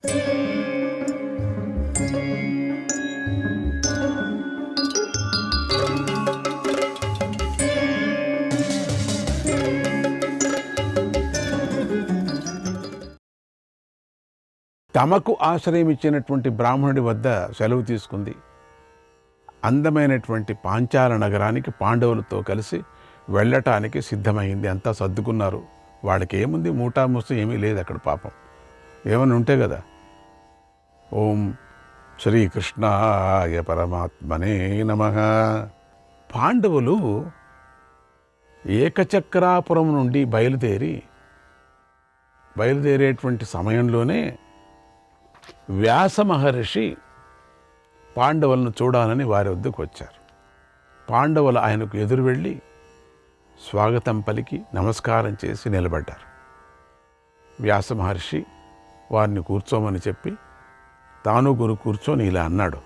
తమకు ఆశ్రయం ఇచ్చినటువంటి బ్రాహ్మణుడి వద్ద సెలవు తీసుకుంది. అందమైనటువంటి పాంచాల నగరానికి పాండవులతో కలిసి వెళ్ళటానికి సిద్ధమైంది. అంతా సర్దుకున్నారు. వాడికి ఏముంది, మూటాముస్తు ఏమీ లేదు అక్కడ. పాపం ఏమని ఉంటే కదా. ఓం శ్రీకృష్ణాయ పరమాత్మనే నమః. పాండవులు ఏకచక్రాపురం నుండి బయలుదేరేటువంటి సమయంలోనే వ్యాస మహర్షి పాండవులను చూడాలని వారి వద్దకు వచ్చారు. పాండవులు ఆయనకు ఎదురు వెళ్ళి స్వాగతం పలికి నమస్కారం చేసి నిలబడ్డారు. వ్యాస మహర్షి వారిని కూర్చోమని చెప్పి తాను గురు కూర్చొని ఇలా అన్నాడు.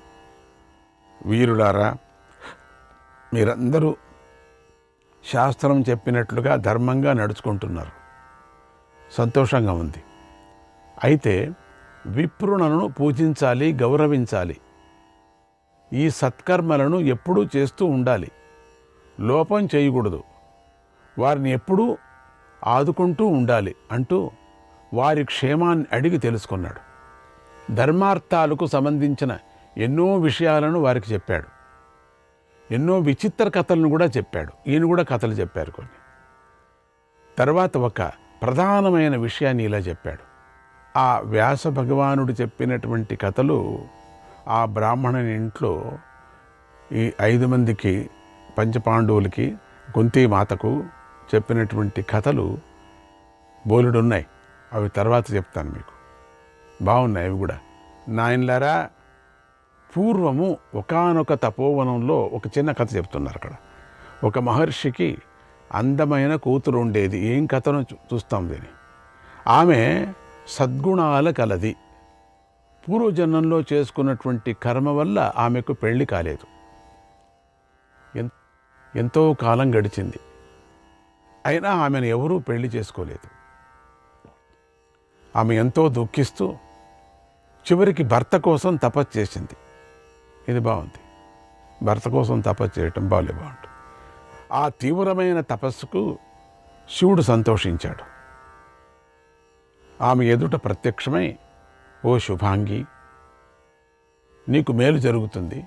వీరులారా, మీరందరూ శాస్త్రం చెప్పినట్లుగా ధర్మంగా నడుచుకుంటున్నారు, సంతోషంగా ఉంది. అయితే విప్రులను పూజించాలి, గౌరవించాలి. ఈ సత్కర్మలను ఎప్పుడూ చేస్తూ ఉండాలి, లోపం చేయకూడదు. వారిని ఎప్పుడూ ఆదుకుంటూ ఉండాలి అంటూ వారి క్షేమాన్ని అడిగి తెలుసుకున్నాడు. ధర్మార్థాలకు సంబంధించిన ఎన్నో విషయాలను వారికి చెప్పాడు. ఎన్నో విచిత్ర కథలను కూడా చెప్పాడు. ఈయన కూడా కథలు చెప్పారు కొన్ని. తర్వాత ఒక ప్రధానమైన విషయాన్ని ఇలా చెప్పాడు. ఆ వ్యాస భగవానుడు చెప్పినటువంటి కథలు ఆ బ్రాహ్మణుని ఇంట్లో ఈ 5 మందికి, పంచపాండవులకి, కుంతీ మాతకు చెప్పినటువంటి కథలు బోలెడున్నాయి. అవి తర్వాత చెప్తాను మీకు. బాగున్నాయి అవి కూడా. నాయనలారా, పూర్వము ఒకానొక తపోవనంలో ఒక చిన్న కథ చెప్తున్నారు అక్కడ. ఒక మహర్షికి అందమైన కూతురు ఉండేది. ఏం కథను చూస్తాం దీన్ని. ఆమె సద్గుణాల కలది. పూర్వజన్మంలో చేసుకున్నటువంటి కర్మ వల్ల ఆమెకు పెళ్లి కాలేదు. ఎంతో కాలం గడిచింది. అయినా ఆమెను ఎవరూ పెళ్లి చేసుకోలేదు. ఆమె ఎంతో దుఃఖిస్తూ చివరికి భర్త కోసం తపస్సు చేసింది. ఇది బాగుంది. భర్త కోసం తపస్సు చేయటం బాగుంటుంది. ఆ తీవ్రమైన తపస్సుకు శివుడు సంతోషించాడు. ఆమె ఎదుట ప్రత్యక్షమై, ఓ శుభాంగి, నీకు మేలు జరుగుతుంది,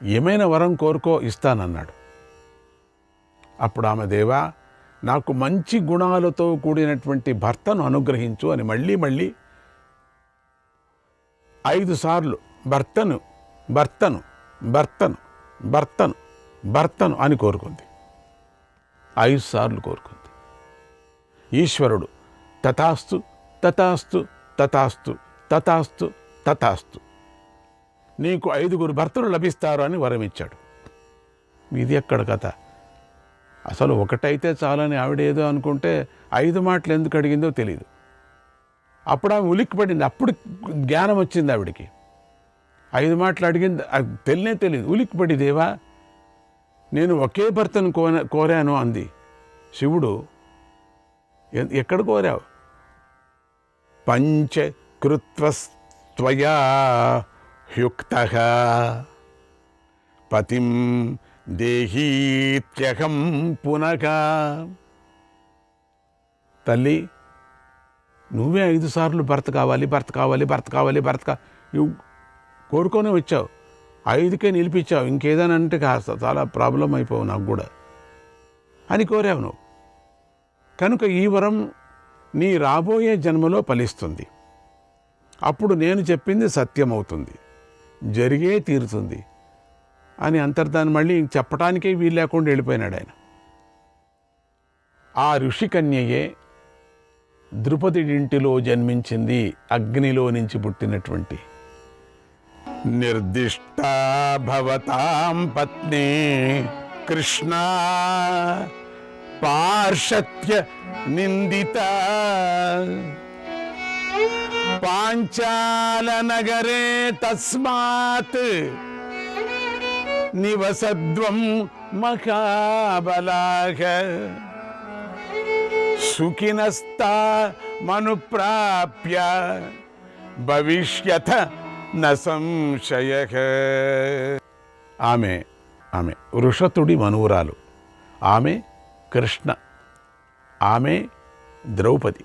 ఏమైనా వరం కోరుకో, ఇస్తానన్నాడు. అప్పుడు ఆమె, దేవా, నాకు మంచి గుణాలతో కూడినటువంటి భర్తను అనుగ్రహించు అని మళ్ళీ 5 సార్లు భర్తను భర్తను భర్తను భర్తను భర్తను అని కోరుకుంది. 5 సార్లు కోరుకుంది. ఈశ్వరుడు తథాస్తు తథాస్తు తథాస్తు తథాస్తు తథాస్తు, నీకు 5 భర్తలు లభిస్తారు అని వరం ఇచ్చాడు. ఇది ఎక్కడ కథ? అసలు ఒకటైతే చాలని ఆవిడేదో అనుకుంటే 5 మాటలు ఎందుకు అడిగిందో తెలియదు. అప్పుడు ఆమె ఉలిక్కిపడింది. అప్పుడు జ్ఞానం వచ్చింది ఆవిడికి. 5 మాటలు అడిగింది, తెలియదు. ఉలిక్కిపడి, దేవా, నేను ఒకే భర్తను కోరాను అంది. శివుడు, ఎక్కడ కోరావు? పంచకృత్వస్త్వయా హ్యుక్తః పతిం దేహీత్యహం పునః. తల్లి, నువ్వే 5 సార్లు భర్త కావాలి, భర్త కావాలి, భర్త కావాలి, కోరుకొని వచ్చావు. 5కే నిలిపించావు. ఇంకేదైనా అంటే చాలా ప్రాబ్లం అయిపోవు నాకు కూడా అని కోరావు నువ్వు. కనుక ఈ వరం నీ రాబోయే జన్మలో ఫలిస్తుంది. అప్పుడు నేను చెప్పింది సత్యమవుతుంది, జరిగే తీరుతుంది అని అంతర్ధాన్ని మళ్ళీ చెప్పడానికే వీలు లేకుండా వెళ్ళిపోయినాడు ఆయన. ఆ ఋషికన్యయే ద్రుపదుడింటిలో జన్మించింది. అగ్నిలో నుంచి పుట్టినటువంటి నిర్దిష్టా భవతాం పత్ని కృష్ణ పార్షత్య నిందిత పాంచాల నగరే తస్మాత్ నివసద్వం మహాబలాః సుఖినస్తా మనుప్రాప్య భవిష్యత న సంశయః. ఆమె వృషతుడి మనువురాలు, ఆమె కృష్ణ, ఆమె ద్రౌపది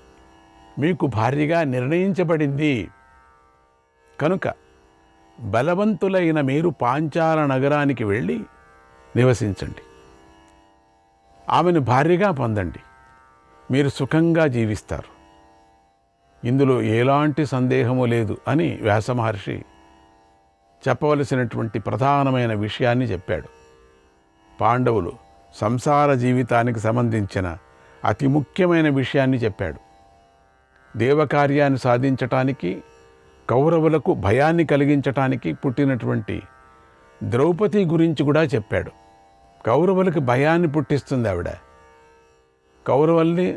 మీకు భార్యగా నిర్ణయించబడింది. కనుక బలవంతులైన మీరు పాంచాల నగరానికి వెళ్ళి నివసించండి, ఆమెను భార్యగా పొందండి, మీరు సుఖంగా జీవిస్తారు. ఇందులో ఎలాంటి సందేహము లేదు అని వ్యాస మహర్షి చెప్పవలసినటువంటి ప్రధానమైన విషయాన్ని చెప్పాడు. పాండవులు సంసార జీవితానికి సంబంధించిన అతి ముఖ్యమైన విషయాన్ని చెప్పాడు. దేవకార్యాన్ని సాధించటానికి, కౌరవులకు భయాన్ని కలిగించటానికి పుట్టినటువంటి ద్రౌపది గురించి కూడా చెప్పాడు. కౌరవులకు భయాన్ని పుట్టిస్తుంది ఆవిడ, కౌరవుల్ని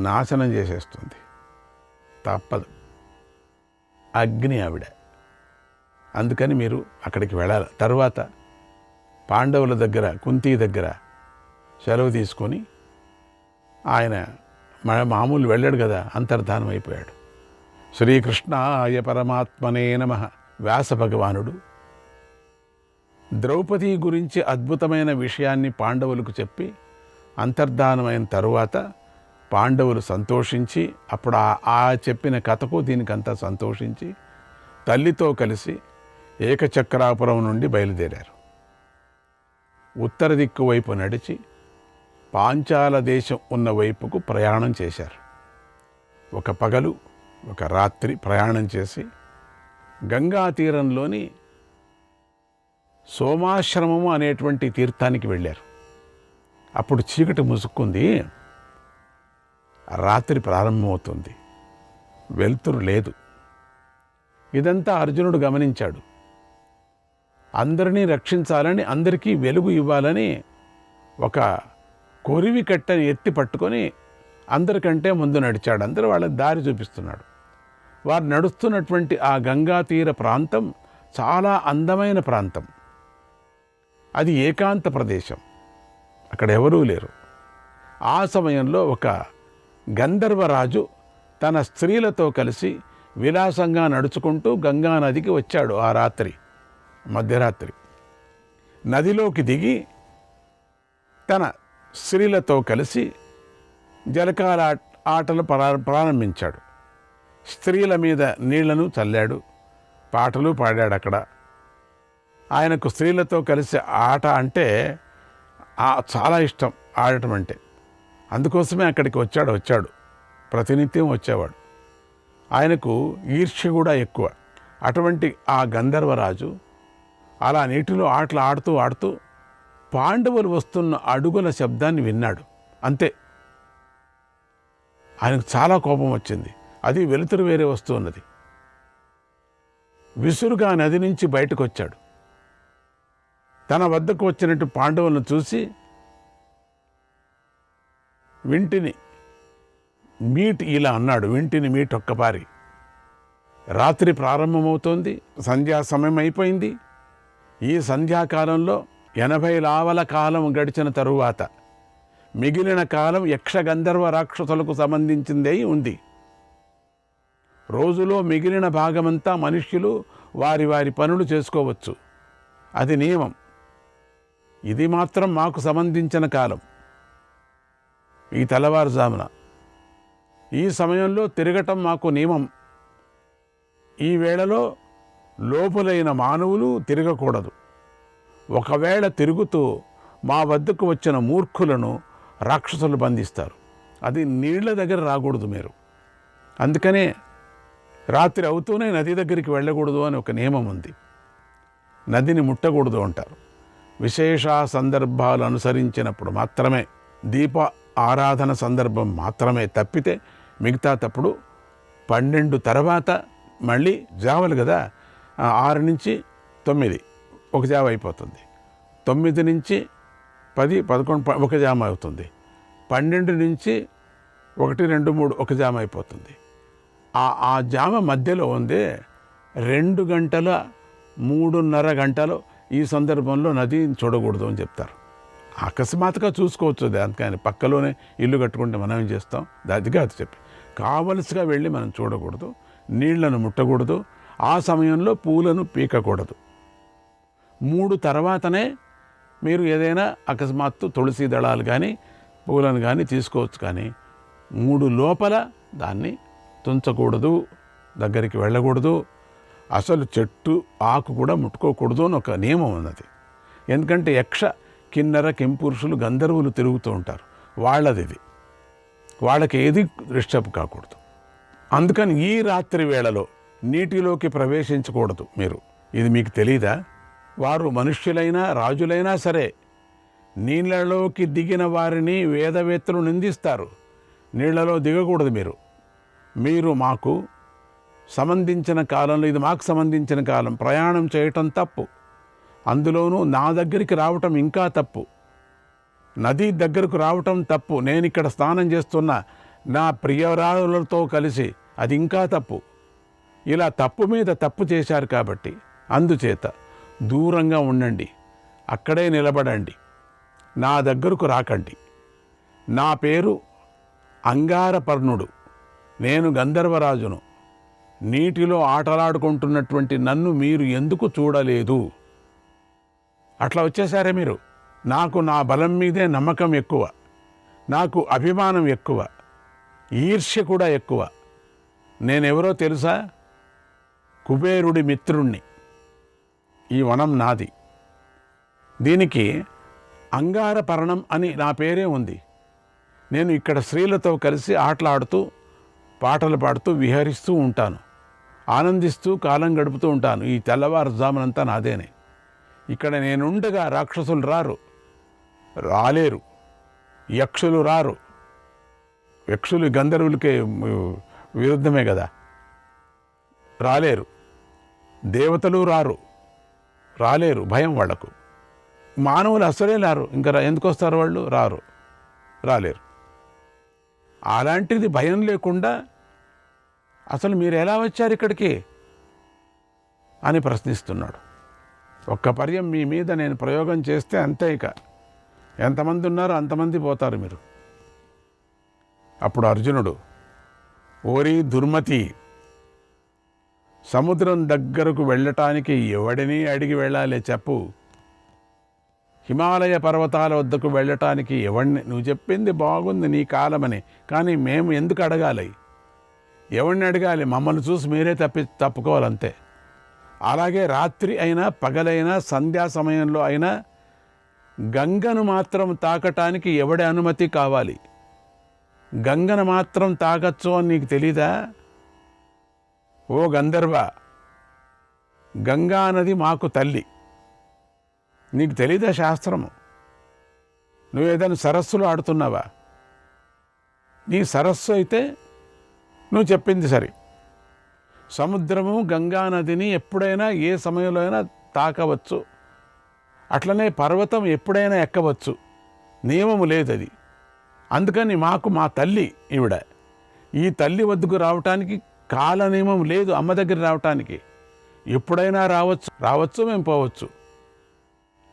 నాశనం చేసేస్తుంది, తప్పదు, అగ్ని ఆవిడ. అందుకని మీరు అక్కడికి వెళ్ళాలి. తర్వాత పాండవుల దగ్గర, కుంతి దగ్గర సెలవు తీసుకొని ఆయన మామూలు వెళ్ళాడు కదా, అంతర్ధానం అయిపోయాడు. శ్రీకృష్ణాయ పరమాత్మనే నమః. వ్యాస భగవానుడు ద్రౌపది గురించి అద్భుతమైన విషయాన్ని పాండవులకు చెప్పి అంతర్ధానమైన తరువాత పాండవులు సంతోషించి, అప్పుడు ఆ చెప్పిన కథకు దీనికంతా సంతోషించి తల్లితో కలిసి ఏకచక్రాపురం నుండి బయలుదేరారు. ఉత్తర దిక్కు వైపు నడిచి పాంచాల దేశం ఉన్న వైపుకు ప్రయాణం చేశారు. ఒక పగలు ఒక రాత్రి ప్రయాణం చేసి గంగా తీరంలోని సోమాశ్రమము అనేటువంటి తీర్థానికి వెళ్ళారు. అప్పుడు చీకటి ముసుక్కుంది, రాత్రి ప్రారంభమవుతుంది, వెలుతురు లేదు. ఇదంతా అర్జునుడు గమనించాడు. అందరినీ రక్షించాలని, అందరికీ వెలుగు ఇవ్వాలని ఒక కొరివి కట్టని ఎత్తి పట్టుకొని అందరికంటే ముందు నడిచాడు. అందరూ వాళ్ళకి దారి చూపిస్తున్నాడు. వారు నడుస్తున్నటువంటి ఆ గంగా తీర ప్రాంతం చాలా అందమైన ప్రాంతం. అది ఏకాంత ప్రదేశం, అక్కడ ఎవరూ లేరు. ఆ సమయంలో ఒక గంధర్వరాజు తన స్త్రీలతో కలిసి విలాసంగా నడుచుకుంటూ గంగా నదికి వచ్చాడు. ఆ రాత్రి మధ్యరాత్రి నదిలోకి దిగి తన స్త్రీలతో కలిసి జలకాల ఆటలు ప్రారంభించాడు. స్త్రీల మీద నీళ్లను చల్లాడు, పాటలు పాడాడు. అక్కడ ఆయనకు స్త్రీలతో కలిసి ఆట అంటే చాలా ఇష్టం, ఆడటం అంటే. అందుకోసమే అక్కడికి వచ్చాడు, ప్రతినిత్యం వచ్చేవాడు. ఆయనకు ఈర్ష్య కూడా ఎక్కువ. అటువంటి ఆ గంధర్వరాజు అలా నీటిలో ఆటలు ఆడుతూ పాండవులు వస్తున్న అడుగుల శబ్దాన్ని విన్నాడు. అంతే, ఆయనకు చాలా కోపం వచ్చింది. అది వెలుతురు వేరే వస్తూ ఉన్నది. విసురుగా నది నుంచి బయటకు వచ్చాడు. తన వద్దకు వచ్చినట్టు పాండవులను చూసి వింటిని మీట్ ఇలా అన్నాడు. వింటిని మీట్ ఒక్కపారి. రాత్రి ప్రారంభమవుతోంది, సంధ్యా సమయం అయిపోయింది. ఈ సంధ్యాకాలంలో 80 లావల కాలం గడిచిన తరువాత మిగిలిన కాలం యక్షగంధర్వ రాక్షసులకు సంబంధించిందే ఉంది. రోజులో మిగిలిన భాగమంతా మనుష్యులు వారి వారి పనులు చేసుకోవచ్చు, అది నియమం. ఇది మాత్రం మాకు సంబంధించిన కాలం. ఈ తెల్లవారుజామున ఈ సమయంలో తిరగటం మాకు నియమం. ఈ వేళలో లోపులైన మానవులు తిరగకూడదు. ఒకవేళ తిరుగుతూ మా వద్దకు వచ్చిన మూర్ఖులను రాక్షసులు బంధిస్తారు. అది నీళ్ల దగ్గర రాకూడదు మీరు. అందుకనే రాత్రి అవుతూనే నది దగ్గరికి వెళ్ళకూడదు అని ఒక నియమం ఉంది. నదిని ముట్టకూడదు అంటారు. విశేష సందర్భాలు అనుసరించినప్పుడు మాత్రమే, దీప ఆరాధన సందర్భం మాత్రమే తప్పితే మిగతా తప్పుడు 12 తర్వాత మళ్ళీ జావలు కదా, 6 నుంచి 9 ఒక జావ అయిపోతుంది. 9 నుంచి 10, 11 ఒక జామ అవుతుంది. 12 నుంచి 1, 2, 3 ఒక జామ అయిపోతుంది. ఆ జామ మధ్యలో ఉంది 2 గంటల 3.5 గంటలు. ఈ సందర్భంలో నది చూడకూడదు అని చెప్తారు. అకస్మాత్తుగా చూసుకోవచ్చు, దానికని పక్కలోనే ఇల్లు కట్టుకుంటే మనం ఏం చేస్తాం, అది కాదు చెప్పి. కావలసిగా వెళ్ళి మనం చూడకూడదు. నీళ్లను ముట్టకూడదు, ఆ సమయంలో పూలను పీకకూడదు. 3 తర్వాతనే మీరు ఏదైనా అకస్మాత్తు తులసి దళాలు కానీ పూలను కానీ తీసుకోవచ్చు. కానీ 3 లోపల దాన్ని తుంచకూడదు, దగ్గరికి వెళ్ళకూడదు, అసలు చెట్టు ఆకు కూడా ముట్టుకోకూడదు అని ఒక నియమం ఉన్నది. ఎందుకంటే యక్ష కిన్నెర కింపురుషులు గంధర్వులు తిరుగుతూ ఉంటారు, వాళ్ళది ఇది, వాళ్ళకి ఏది డిస్టర్బ్ కాకూడదు. అందుకని ఈ రాత్రి వేళలో నీటిలోకి ప్రవేశించకూడదు మీరు. ఇది మీకు తెలీదా? వారు మనుష్యులైనా రాజులైనా సరే నీళ్ళలోకి దిగిన వారిని వేదవేత్తలు నిందిస్తారు. నీళ్లలో దిగకూడదు మీరు. మీరు మాకు సంబంధించిన కాలంలో, ఇది మాకు సంబంధించిన కాలం, ప్రయాణం చేయటం తప్పు. అందులోనూ నా దగ్గరికి రావటం ఇంకా తప్పు. నది దగ్గరకు రావటం తప్పు. నేను ఇక్కడ స్నానం చేస్తున్న నా ప్రియరాలులతో కలిసి అది ఇంకా తప్పు. ఇలా తప్పు మీద తప్పు చేశారు కాబట్టి అందుచేత దూరంగా ఉండండి, అక్కడే నిలబడండి, నా దగ్గరకు రాకండి. నా పేరు అంగారపర్ణుడు, నేను గంధర్వరాజును. నీటిలో ఆటలాడుకుంటున్నటువంటి నన్ను మీరు ఎందుకు చూడలేదు? అట్లా వచ్చేసారే మీరు. నాకు నా బలం మీదే నమ్మకం ఎక్కువ, నాకు అభిమానం ఎక్కువ, ఈర్ష్య కూడా ఎక్కువ. నేనెవరో తెలుసా? కుబేరుడి మిత్రుణ్ణి. ఈ వనం నాది. దీనికి అంగారపర్ణం అని నా పేరే ఉంది. నేను ఇక్కడ స్త్రీలతో కలిసి ఆటలాడుతూ పాటలు పాడుతూ విహరిస్తూ ఉంటాను, ఆనందిస్తూ కాలం గడుపుతూ ఉంటాను. ఈ తెల్లవారుజామునంతా నాదేనే. ఇక్కడ నేనుండగా రాక్షసులు రాలేరు, యక్షులు రారు. యక్షులు గంధర్వులకే విరుద్ధమే కదా, రాలేరు. దేవతలు రాలేరు, భయం వాళ్లకు. మానవులు అసలే ఇంకా ఎందుకు వస్తారు వాళ్ళు? రాలేరు. అలాంటిది భయం లేకుండా అసలు మీరు ఎలా వచ్చారు ఇక్కడికి అని ప్రశ్నిస్తున్నాడు. ఒక్క పర్యం మీ మీద నేను ప్రయోగం చేస్తే అంతే, ఇక ఎంతమంది ఉన్నారో అంతమంది పోతారు మీరు. అప్పుడు అర్జునుడు, ఓరి దుర్మతి, సముద్రం దగ్గరకు వెళ్ళటానికి ఎవడిని అడిగి వెళ్ళాలి చెప్పు? హిమాలయ పర్వతాల వద్దకు వెళ్ళటానికి ఎవడిని? నువ్వు చెప్పింది బాగుంది నీ కాలమని, కానీ మేము ఎందుకు అడగాలి? ఎవరిని అడగాలి? మమ్మల్ని చూసి మీరే తప్పుకోవాలంతే. అలాగే రాత్రి అయినా పగలైనా సంధ్యా సమయంలో అయినా గంగను మాత్రం తాకటానికి ఎవడి అనుమతి కావాలి? గంగను మాత్రం తాకచ్చు అని నీకు తెలీదా? ఓ గంధర్వ, గంగా నది మాకు తల్లి, నీకు తెలీదా శాస్త్రము? నువ్వేదైనా సరస్సులో ఆడుతున్నావా? నీ సరస్సు అయితే నువ్వు చెప్పింది సరి. సముద్రము గంగా నదిని ఎప్పుడైనా ఏ సమయంలో అయినా తాకవచ్చు. అట్లనే పర్వతం ఎప్పుడైనా ఎక్కవచ్చు, నియమము లేదది. అందుకని మాకు మా తల్లి ఈవిడ. ఈ తల్లి వద్దకు రావటానికి కాల నియమం లేదు. అమ్మ దగ్గర రావటానికి ఎప్పుడైనా రావచ్చు, మేము పోవచ్చు.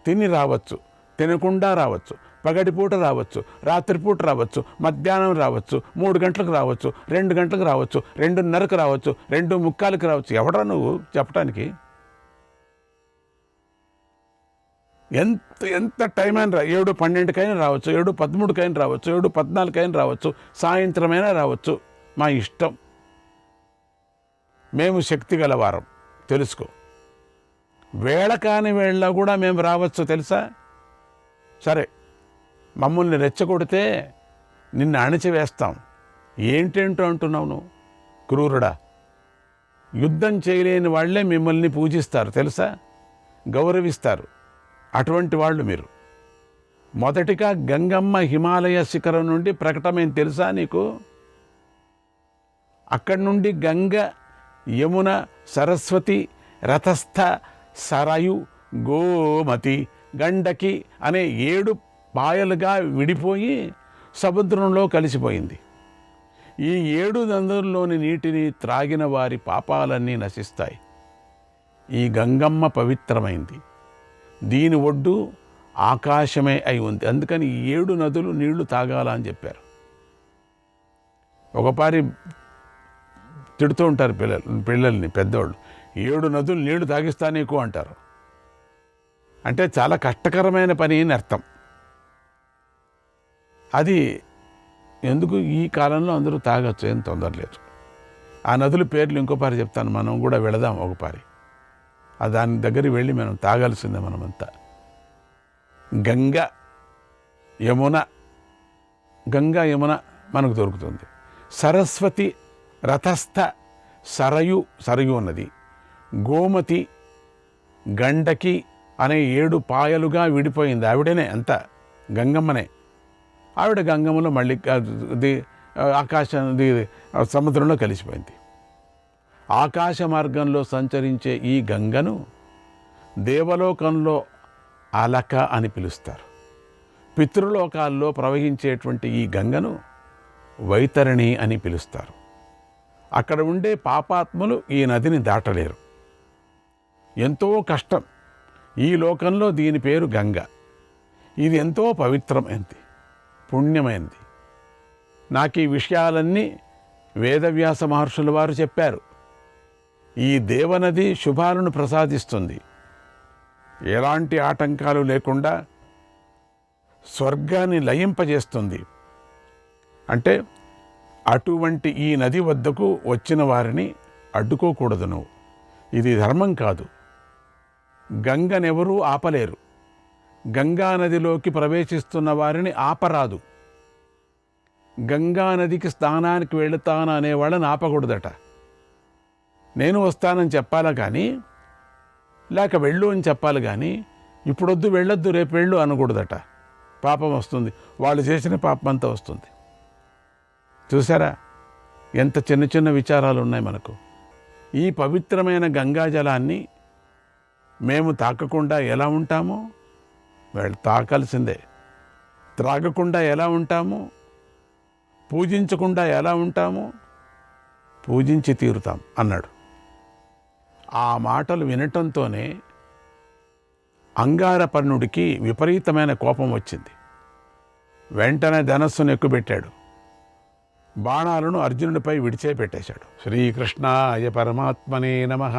తిని రావచ్చు, తినకుండా రావచ్చు, పగటిపూట రావచ్చు, రాత్రిపూట రావచ్చు, మధ్యాహ్నం రావచ్చు, 3 గంటలకు రావచ్చు, 2 గంటలకు రావచ్చు, 2:30కు రావచ్చు, 2:45కి రావచ్చు. ఎవడా నువ్వు చెప్పటానికి? ఎంత టైం అయినా 7:12కైనా రావచ్చు, 7:13కైనా రావచ్చు, 7:14కైనా రావచ్చు, సాయంత్రమైనా రావచ్చు, మా ఇష్టం. మేము శక్తి గలవారం, తెలుసుకో. వేళ కాని వేళ కూడా మేము రావచ్చు, తెలుసా? సరే, మమ్మల్ని రెచ్చగొడితే నిన్ను అణిచివేస్తాం. ఏంటేంటో అంటున్నావు నువ్వు? క్రూరుడా, యుద్ధం చేయలేని వాళ్లే మిమ్మల్ని పూజిస్తారు, తెలుసా? గౌరవిస్తారు. అటువంటి వాళ్ళు మీరు. మొదటిగా గంగమ్మ హిమాలయ శిఖరం నుండి ప్రకటమైంది, తెలుసా నీకు? అక్కడి నుండి గంగ, యమున, సరస్వతి, రథస్థ, సరయు, గోమతి, గండకి అనే 7 పాయలుగా విడిపోయి సముద్రంలో కలిసిపోయింది. ఈ 7 నదుల్లోని నీటిని త్రాగిన వారి పాపాలన్నీ నశిస్తాయి. ఈ గంగమ్మ పవిత్రమైంది. దీని ఒడ్డు ఆకాశమే అయి ఉంది. అందుకని 7 నదులు నీళ్లు తాగాల అని చెప్పారు. ఒకపారి తిడుతూ ఉంటారు పిల్లల్ని పెద్దవాళ్ళు. 7 నదులు నీళ్లు తాగిస్తా నీకు అంటారు. అంటే చాలా కష్టకరమైన పని అని అర్థం. అది ఎందుకు ఈ కాలంలో అందరూ తాగొచ్చు, ఏం తొందర లేదు. ఆ నదుల పేర్లు ఇంకోపారి చెప్తాను, మనం కూడా వెళదాం ఒకపారి. దాని దగ్గరికి వెళ్ళి మనం తాగాల్సిందే మనమంతా. గంగ, యమున, గంగా యమున మనకు దొరుకుతుంది. సరస్వతి, రథస్థ, సరయు నది, గోమతి, గండకి అనే 7 పాయలుగా విడిపోయింది. ఆవిడనే అంతా, గంగమ్మనే. ఆవిడ గంగమ్మలో మళ్ళీ సముద్రంలో కలిసిపోయింది. ఆకాశ మార్గంలో సంచరించే ఈ గంగను దేవలోకంలో అలక అని పిలుస్తారు. పితృలోకాల్లో ప్రవహించేటువంటి ఈ గంగను వైతరణి అని పిలుస్తారు. అక్కడ ఉండే పాపాత్ములు ఈ నదిని దాటలేరు. ఎంతో కష్టం. ఈ లోకంలో దీని పేరు గంగ. ఇది ఎంతో పవిత్రమైనది, పుణ్యమైనది. నాకు ఈ విషయాలన్నీ వేదవ్యాస మహర్షుల వారు చెప్పారు. ఈ దేవనది శుభాలను ప్రసాదిస్తుంది. ఎలాంటి ఆటంకాలు లేకుండా స్వర్గాన్ని లయింపజేస్తుంది. అంటే అటువంటి ఈ నది వద్దకు వచ్చిన వారిని అడ్డుకోకూడదు నువ్వు. ఇది ధర్మం కాదు. గంగనెవరూ ఆపలేరు. గంగా నదిలోకి ప్రవేశిస్తున్న వారిని ఆపరాదు. గంగా నదికి స్నానానికి వెళుతాను అనేవాళ్ళని ఆపకూడదట. నేను వస్తానని చెప్పాలా కానీ, లేక వెళ్ళు అని చెప్పాలి కానీ, ఇప్పుడొద్దు వెళ్ళొద్దు రేపు వెళ్ళు అనకూడదట. పాపం వస్తుంది, వాళ్ళు చేసిన పాపం అంతా వస్తుంది. చూసారా ఎంత చిన్న చిన్న విచారాలు ఉన్నాయి మనకు. ఈ పవిత్రమైన గంగా జలాన్ని మేము తాకకుండా ఎలా ఉంటామో, తాకాల్సిందే. త్రాగకుండా ఎలా ఉంటామో, పూజించకుండా ఎలా ఉంటామో, పూజించి తీరుతాం అన్నాడు. ఆ మాటలు వినటంతోనే అంగారపర్ణుడికి విపరీతమైన కోపం వచ్చింది. వెంటనే ధనస్సును ఎక్కుపెట్టాడు. బాణాలను అర్జునుడిపై విడిచేపెట్టేశాడు. శ్రీకృష్ణాయ పరమాత్మనే నమః.